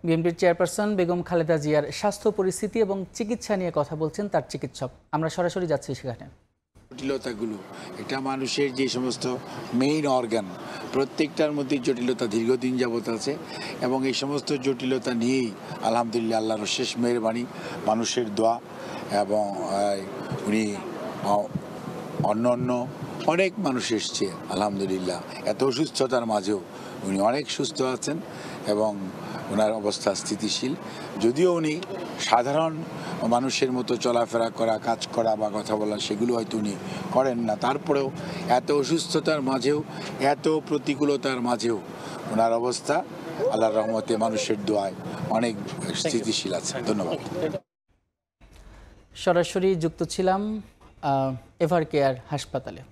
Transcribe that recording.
বিএনপির চেয়ারপারসন বেগম খালেদা জিয়ার স্বাস্থ্য পরিস্থিতি এবং চিকিৎসা নিয়ে কথা বলছেন তার চিকিৎসক। আমরা সরাসরি যাচ্ছি সেখানে। জটিলতাগুলো, এটা মানুষের যে সমস্ত মেইন অর্গান, প্রত্যেকটার মধ্যে জটিলতা দীর্ঘদিন যাবত আছে এবং এই সমস্ত জটিলতা নিয়েই আলহামদুলিল্লাহ আল্লাহর শেষ মেহেরবানি, মানুষের দোয়া এবং উনি অন্য অনেক মানুষ এসছে আলহামদুলিল্লাহ। এত অসুস্থতার মাঝেও উনি অনেক সুস্থ আছেন এবং ওনার অবস্থা স্থিতিশীল। যদিও উনি সাধারণ মানুষের মতো চলাফেরা করা, কাজ করা বা কথা বলা সেগুলো হয়তো উনি করেন না, তারপরেও এত অসুস্থতার মাঝেও, এত প্রতিকূলতার মাঝেও ওনার অবস্থা আল্লাহর রহমতে মানুষের দোয়ায় অনেক স্থিতিশীল আছে। ধন্যবাদ। সরাসরি যুক্ত ছিলাম এভার কেয়ার হাসপাতালে।